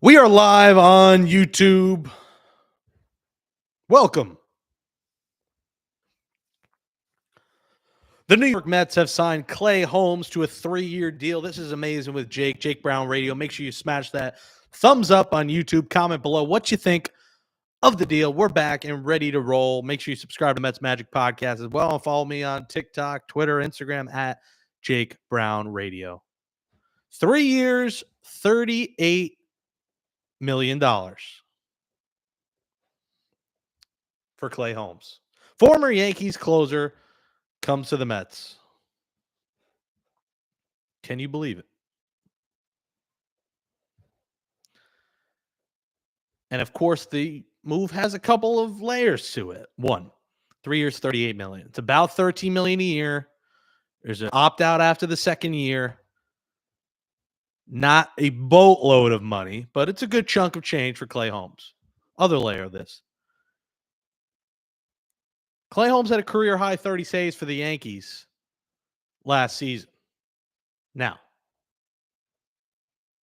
We are live on YouTube. Welcome. The New York Mets have signed Clay Holmes to a 3-year deal. This is amazing with Jake Brown Radio. Make sure you smash that thumbs up on YouTube. Comment below what you think of the deal. We're back and ready to roll. Make sure you subscribe to Mets Magic Podcast as well and follow me on TikTok, Twitter, Instagram at Jake Brown Radio. 3 years, $38 million for Clay Holmes. Former Yankees closer comes to the Mets. Can you believe it? And of course, the move has a couple of layers to it. One, 3 years, $38 million. It's about $13 million a year. There's an opt-out after the second year. Not a boatload of money, but it's a good chunk of change for Clay Holmes. Other layer of this. Clay Holmes had a career high 30 saves for the Yankees last season. Now,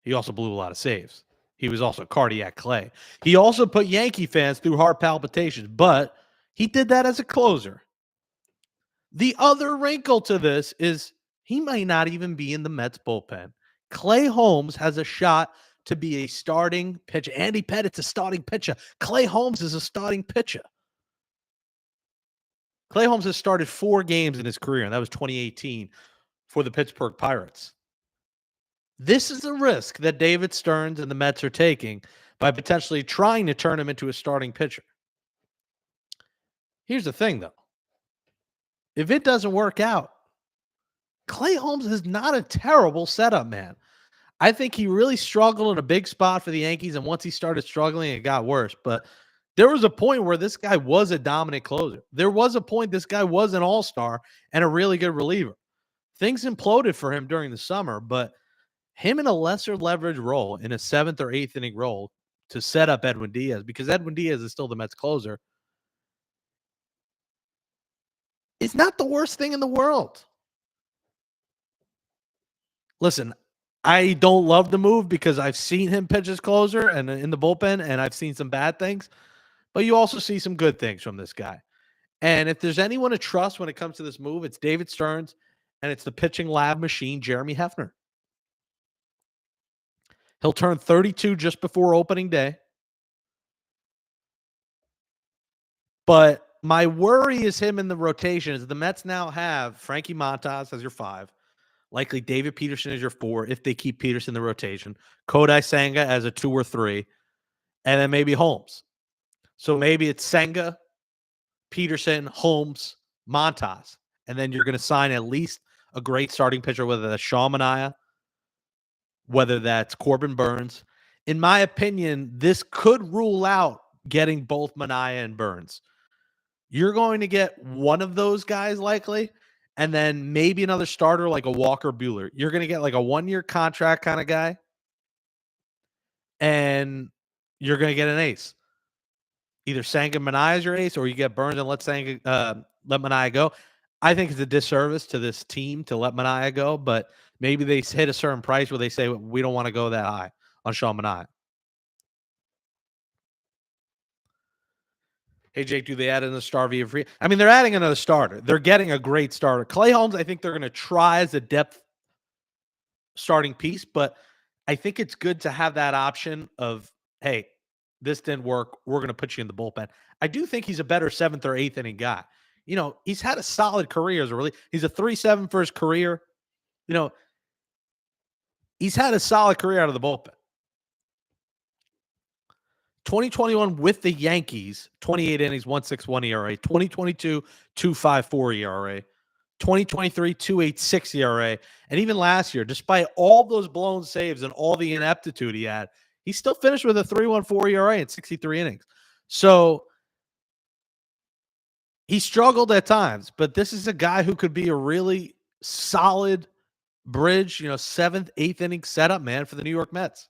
he also blew a lot of saves. He was also cardiac Clay. He also put Yankee fans through heart palpitations, but he did that as a closer. The other wrinkle to this is he might not even be in the Mets bullpen. Clay Holmes has a shot to be a starting pitcher. Andy Pettit's a starting pitcher. Clay Holmes is a starting pitcher. Clay Holmes has started 4 games in his career, and that was 2018 for the Pittsburgh Pirates. This is a risk that David Stearns and the Mets are taking by potentially trying to turn him into a starting pitcher. Here's the thing, though. If it doesn't work out, Clay Holmes is not a terrible setup, man. I think he really struggled in a big spot for the Yankees, and once he started struggling, it got worse. But there was a point where this guy was a dominant closer. There was a point this guy was an all-star and a really good reliever. Things imploded for him during the summer, but him in a lesser leverage role, in a 7th or 8th inning role to set up Edwin Diaz, because Edwin Diaz is still the Mets closer, is not the worst thing in the world. Listen, I don't love the move because I've seen him pitch as closer and in the bullpen, and I've seen some bad things, but you also see some good things from this guy. And if there's anyone to trust when it comes to this move, it's David Stearns, and it's the pitching lab machine, Jeremy Hefner. He'll turn 32 just before opening day. But my worry is him in the rotation is the Mets now have Frankie Montas as your 5, likely David Peterson as your 4 if they keep Peterson in the rotation, Kodai Senga as a 2 or 3, and then maybe Holmes. So maybe it's Senga, Peterson, Holmes, Montas, and then you're going to sign at least a great starting pitcher, whether that's Sean Manaea, whether that's Corbin Burns. In my opinion, this could rule out getting both Manaea and Burns. You're going to get one of those guys likely, and then maybe another starter like a Walker Buehler. You're going to get like a 1-year contract kind of guy, and you're going to get an ace. Either Senga Manaea is your ace, or you get Burns and let Manaea go. I think it's a disservice to this team to let Manaea go, but maybe they hit a certain price where they say we don't want to go that high on Sean Manaea. Hey, Jake, do they add in a star via free? I mean, they're adding another starter. They're getting a great starter. Clay Holmes, I think they're going to try as a depth starting piece, but I think it's good to have that option of, hey, this didn't work. We're going to put you in the bullpen. I do think he's a better 7th or 8th inning guy. You know, he's had a solid career as a really. He's a 3.7 for his career. You know, he's had a solid career out of the bullpen. 2021 with the Yankees, 28 innings, 1.61 ERA. 2022, 2.54 ERA. 2023, 2.86 ERA. And even last year, despite all those blown saves and all the ineptitude he had, he still finished with a 3.14 ERA in 63 innings. So he struggled at times, but this is a guy who could be a really solid bridge, 7th, 8th inning setup man for the New York Mets.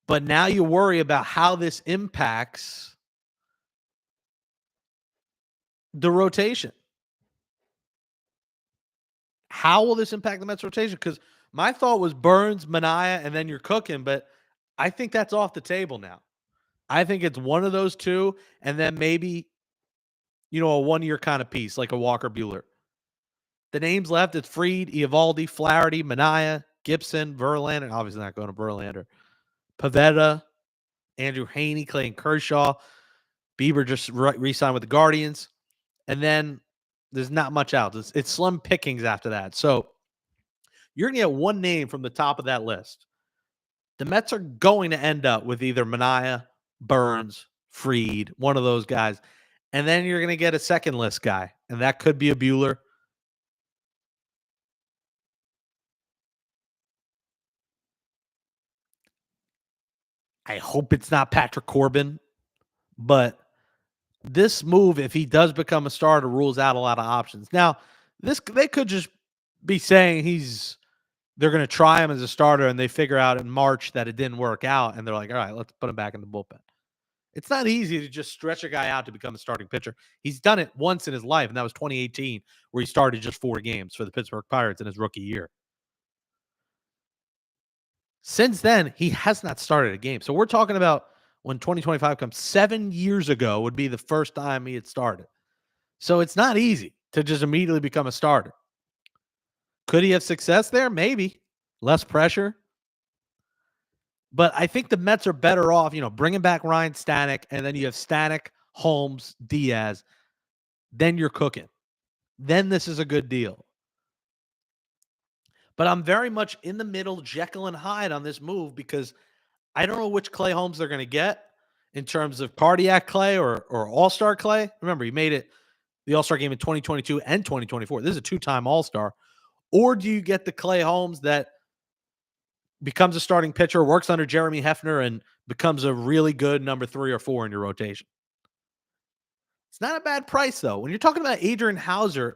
But now you worry about how this impacts the rotation. How will this impact the Mets rotation? Because My thought was Burns, Mania, and then you're cooking, but I think that's off the table now. I think it's one of those two, and then maybe, a 1 year kind of piece, like a Walker Bueller. The names left, it's Fried, Eovaldi, Flaherty, Mania, Gibson, Verlander. Obviously not going to Verlander. Pavetta, Andrew Haney, Clayton Kershaw. Bieber just re-signed with the Guardians. And then there's not much else. It's slim pickings after that. So you're going to get one name from the top of that list. The Mets are going to end up with either Mania, Burns, Fried, one of those guys. And then you're going to get a second list guy. And that could be a Bueller. I hope it's not Patrick Corbin. But this move, if he does become a starter, rules out a lot of options. Now, they could just be saying they're going to try him as a starter, and they figure out in March that it didn't work out, and they're like, all right, let's put him back in the bullpen. It's not easy to just stretch a guy out to become a starting pitcher. He's done it once in his life, and that was 2018, where he started just 4 games for the Pittsburgh Pirates in his rookie year. Since then, he has not started a game. So we're talking about when 2025 comes, 7 years ago would be the first time he had started. So it's not easy to just immediately become a starter. Could he have success there? Maybe. Less pressure. But I think the Mets are better off, bringing back Ryan Stanek, and then you have Stanek, Holmes, Diaz. Then you're cooking. Then this is a good deal. But I'm very much in the middle, Jekyll and Hyde on this move because I don't know which Clay Holmes they're going to get in terms of cardiac Clay or all-star Clay. Remember, he made it the all-star game in 2022 and 2024. This is a 2-time all-star. Or do you get the Clay Holmes that becomes a starting pitcher, works under Jeremy Hefner, and becomes a really good number 3 or 4 in your rotation? It's not a bad price, though. When you're talking about Adrian Hauser,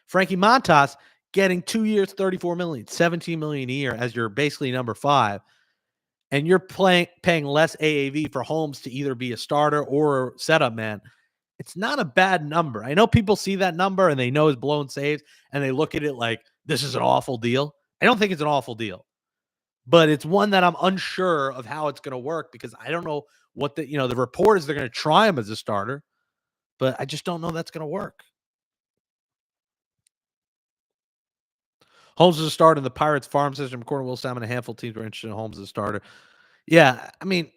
Frankie Montas getting 2 years, $34 million, $17 million a year as your basically number 5, and you're paying less AAV for Holmes to either be a starter or a setup man, it's not a bad number. I know people see that number and they know his blown saves, and they look at it like, this is an awful deal. I don't think it's an awful deal. But it's one that I'm unsure of how it's going to work because I don't know what the report is they're going to try him as a starter, but I just don't know that's going to work. Holmes is a starter in the Pirates farm system. According to Will Salmon, a handful of teams were interested in Holmes as a starter. Yeah, I mean,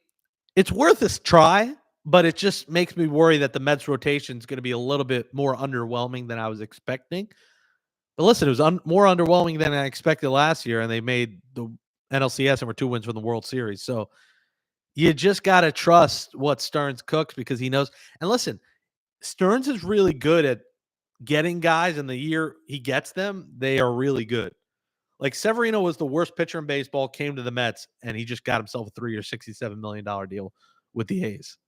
it's worth a try, but it just makes me worry that the Mets rotation is going to be a little bit more underwhelming than I was expecting. But listen, it was more underwhelming than I expected last year, and they made the NLCS and were 2 wins from the World Series. So you just got to trust what Stearns cooks because he knows. And listen, Stearns is really good at getting guys, and the year he gets them, they are really good. Like Severino was the worst pitcher in baseball, came to the Mets, and he just got himself a 3-year, $67 million deal with the A's.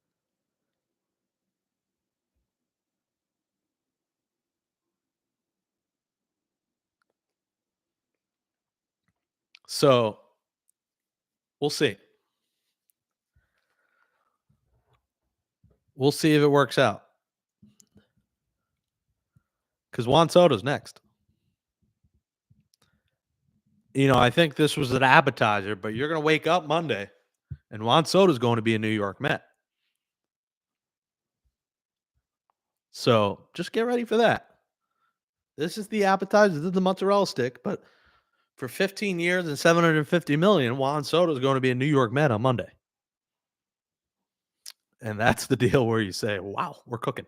So we'll see. We'll see if it works out. Because Juan Soto's next. I think this was an appetizer, but you're going to wake up Monday, and Juan Soto's going to be a New York Met. So just get ready for that. This is the appetizer. This is the mozzarella stick. But for 15 years and $750 million, Juan Soto is going to be a New York Met on Monday. And that's the deal where you say, wow, we're cooking.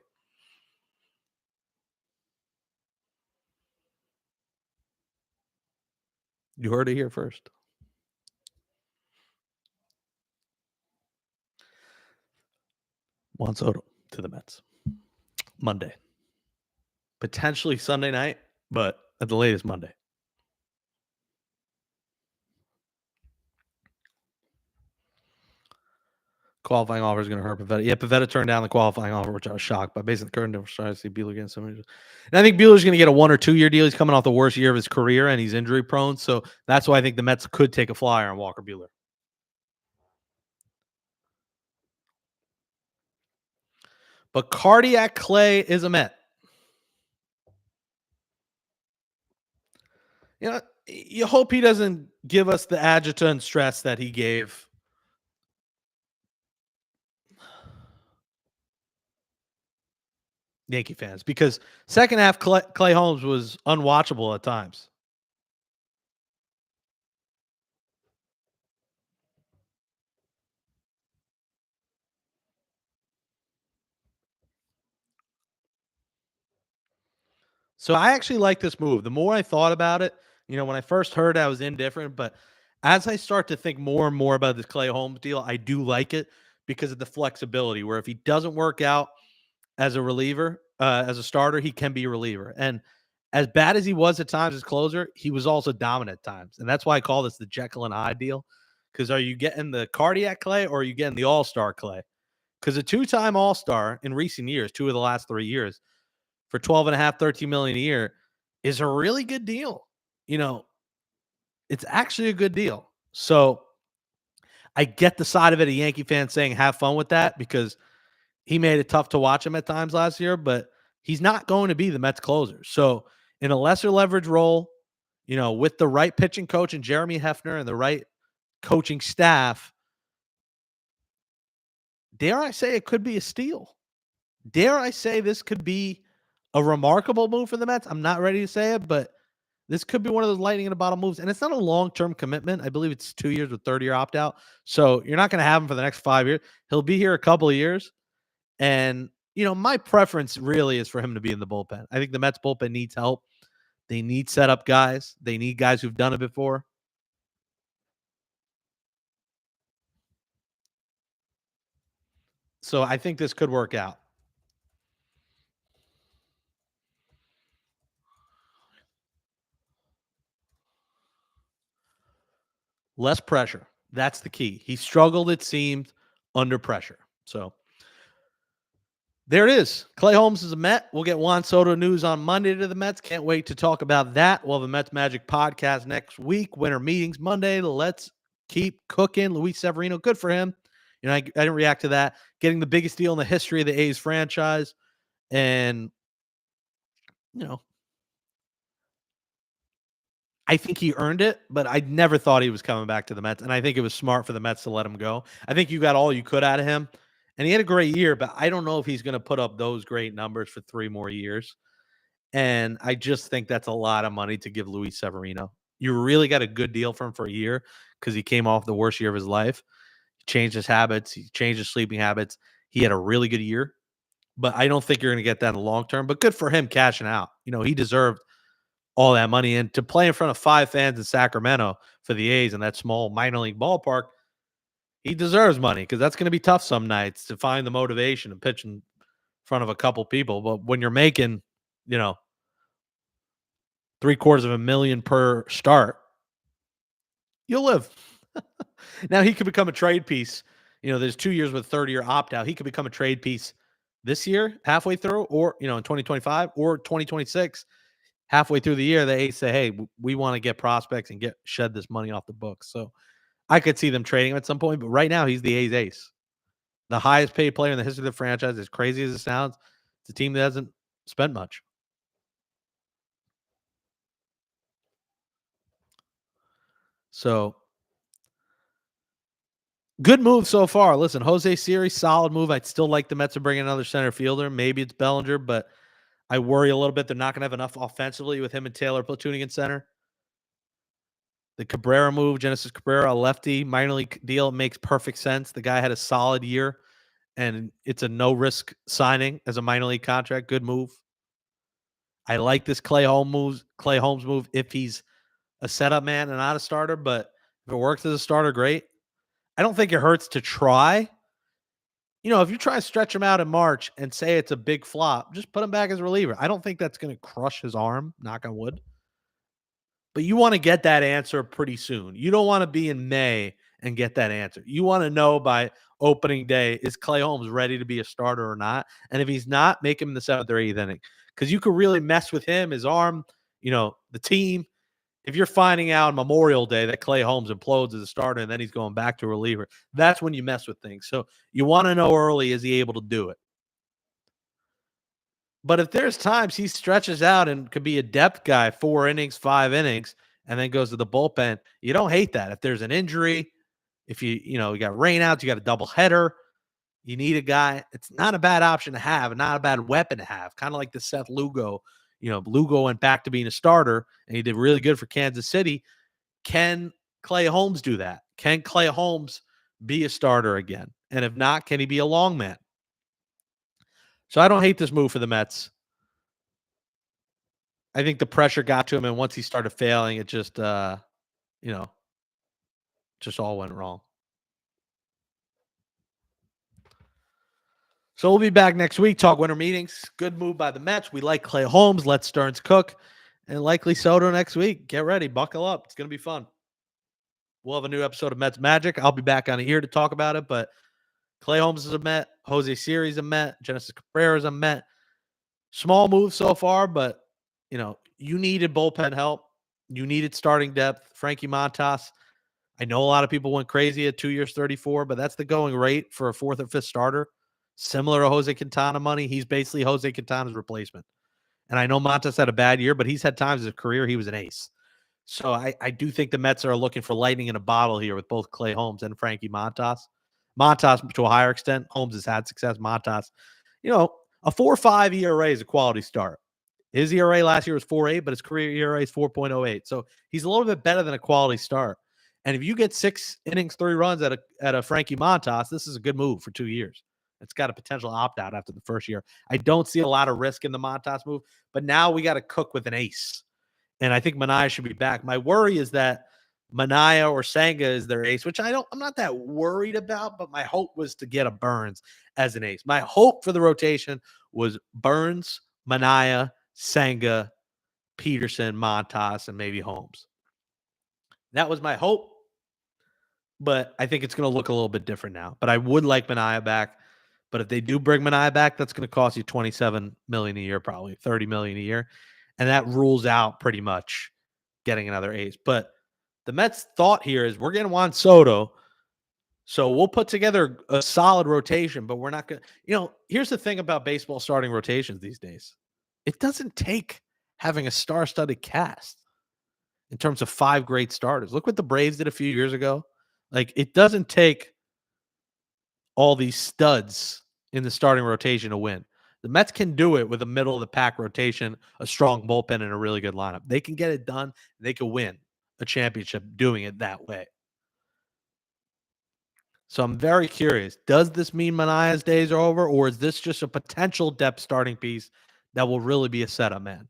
You heard it here first. Juan Soto to the Mets Monday. Potentially Sunday night, but at the latest Monday. Qualifying offer is going to hurt Pavetta. Yeah, Pavetta turned down the qualifying offer, which I was shocked by. Based on the current, we're starting to see Buehler getting some. And I think Buehler's going to get a 1 or 2 year deal. He's coming off the worst year of his career, and he's injury prone. So that's why I think the Mets could take a flyer on Walker Buehler. But cardiac Clay is a Met. You hope he doesn't give us the adjutant stress that he gave Yankee fans because second half Clay Holmes was unwatchable at times. So I actually like this move. The more I thought about it, when I first heard it, I was indifferent, but as I start to think more and more about this Clay Holmes deal, I do like it because of the flexibility where if he doesn't work out as a reliever, as a starter, he can be a reliever. And as bad as he was at times as closer, he was also dominant at times. And that's why I call this the Jekyll and Hyde deal. Because are you getting the cardiac Clay or are you getting the all-star Clay? Because a two-time all-star in recent years, 2 of the last 3 years, for 12 and a half, 13 million a year is a really good deal. You know, it's actually a good deal. So I get the side of it, a Yankee fan saying have fun with that because he made it tough to watch him at times last year, but he's not going to be the Mets closer. So in a lesser leverage role, with the right pitching coach and Jeremy Hefner and the right coaching staff, dare I say it could be a steal. Dare I say this could be a remarkable move for the Mets? I'm not ready to say it, but this could be one of those lightning in the bottle moves. And it's not a long-term commitment. I believe it's 2 years with 30-year opt-out. So you're not going to have him for the next 5 years. He'll be here a couple of years. And, my preference really is for him to be in the bullpen. I think the Mets bullpen needs help. They need setup guys. They need guys who've done it before. So I think this could work out. Less pressure. That's the key. He struggled, it seemed, under pressure. So there it is. Clay Holmes is a Met. We'll get Juan Soto news on Monday to the Mets. Can't wait to talk about that. We'll have a Mets Magic podcast next week. Winter meetings Monday. Let's keep cooking. Luis Severino, good for him. I didn't react to that. Getting the biggest deal in the history of the A's franchise. And, you know, I think he earned it, but I never thought he was coming back to the Mets. And I think it was smart for the Mets to let him go. I think you got all you could out of him. And he had a great year, but I don't know if he's going to put up those great numbers for 3 more years. And I just think that's a lot of money to give Luis Severino. You really got a good deal for him for a year because he came off the worst year of his life. He changed his habits. He changed his sleeping habits. He had a really good year, but I don't think you're going to get that in the long term. But good for him cashing out. He deserved all that money. And to play in front of 5 fans in Sacramento for the A's in that small minor league ballpark, he deserves money because that's going to be tough some nights to find the motivation and pitch in front of a couple people. But when you're making, you know, 750,000 per start, you'll live. Now he could become a trade piece. There's 2 years with 30-year opt out. He could become a trade piece this year, halfway through, or in 2025 or 2026, halfway through the year. They say, "Hey, we want to get prospects and shed this money off the books." So I could see them trading him at some point. But right now, he's the A's ace, the highest paid player in the history of the franchise. As crazy as it sounds, it's a team that hasn't spent much. So good move so far. Listen, Jose Siri, solid move. I'd still like the Mets to bring another center fielder. Maybe it's Bellinger, but I worry a little bit they're not going to have enough offensively with him and Taylor platooning in center. The Cabrera move, Genesis Cabrera, a lefty minor league deal, makes perfect sense. The guy had a solid year, and it's a no risk signing as a minor league contract. Good move. I like this Clay Holmes move if he's a setup man and not a starter. But if it works as a starter, great. I don't think it hurts to try. If you try to stretch him out in March and say it's a big flop, just put him back as a reliever. I don't think that's going to crush his arm, knock on wood. But you want to get that answer pretty soon. You don't want to be in May and get that answer. You want to know by opening day, is Clay Holmes ready to be a starter or not? And if he's not, make him in the 7th or 8th inning. Because you could really mess with him, his arm, the team. If you're finding out on Memorial Day that Clay Holmes implodes as a starter and then he's going back to a reliever, that's when you mess with things. So you want to know early, is he able to do it? But if there's times he stretches out and could be a depth guy, 4 innings, 5 innings, and then goes to the bullpen, you don't hate that. If there's an injury, if you got rainouts, you got a double header, you need a guy. It's not a bad option to have, not a bad weapon to have. Kind of like the Seth Lugo. Lugo went back to being a starter, and he did really good for Kansas City. Can Clay Holmes do that? Can Clay Holmes be a starter again? And if not, can he be a long man? So I don't hate this move for the Mets. I think the pressure got to him, and once he started failing, it just all went wrong. So we'll be back next week, talk winter meetings. Good move by the Mets. We like Clay Holmes. Let Stearns cook. And likely Soto next week. Get ready. Buckle up. It's going to be fun. We'll have a new episode of Mets Magic. I'll be back on here to talk about it, but Clay Holmes is a Met. Jose Siri's a Met. Genesis Cabrera is a Met. Small move so far, but, you needed bullpen help. You needed starting depth. Frankie Montas. I know a lot of people went crazy at 2 years, 34, but that's the going rate for a fourth or fifth starter. Similar to Jose Quintana money. He's basically Jose Quintana's replacement. And I know Montas had a bad year, but he's had times in his career he was an ace. So I do think the Mets are looking for lightning in a bottle here with both Clay Holmes and Frankie Montas. Montas, to a higher extent, Holmes has had success. Montas, a 4.5 ERA is a quality start. His ERA last year was 4.8, but his career ERA is 4.08. So he's a little bit better than a quality start. And if you get 6 innings, 3 runs at a Frankie Montas, this is a good move for 2 years. It's got a potential opt-out after the first year. I don't see a lot of risk in the Montas move, but now we got to cook with an ace. And I think Manaea should be back. My worry is that Manaea or Senga is their ace, which I'm not that worried about, but my hope was to get a Burns as an ace. My hope for the rotation was Burns, Manaea, Senga, Peterson, Montas, and maybe Holmes. That was my hope, but I think it's going to look a little bit different now. But I would like Manaea back. But if they do bring Manaea back, that's going to cost you $27 million a year, probably $30 million a year. And that rules out pretty much getting another ace. But the Mets' thought here is we're getting Juan Soto, so we'll put together a solid rotation, but we're not going to, here's the thing about baseball starting rotations these days. It doesn't take having a star-studded cast in terms of 5 great starters. Look what the Braves did a few years ago. Like, it doesn't take all these studs in the starting rotation to win. The Mets can do it with a middle of the pack rotation, a strong bullpen, and a really good lineup. They can get it done. They can win a championship doing it that way. So I'm very curious. Does this mean Manaea's days are over, or is this just a potential depth starting piece that will really be a setup man?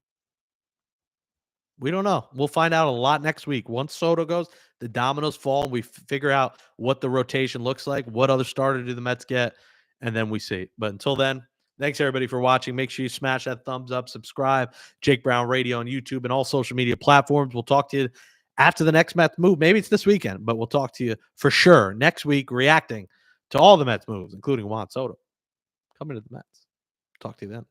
We don't know. We'll find out a lot next week. Once Soto goes, the dominoes fall, and we figure out what the rotation looks like, what other starter do the Mets get, and then we see. But until then, thanks everybody for watching. Make sure you smash that thumbs up, subscribe, Jake Brown Radio on YouTube and all social media platforms. We'll talk to you after the next Mets move. Maybe it's this weekend, but we'll talk to you for sure next week reacting to all the Mets moves, including Juan Soto coming to the Mets. Talk to you then.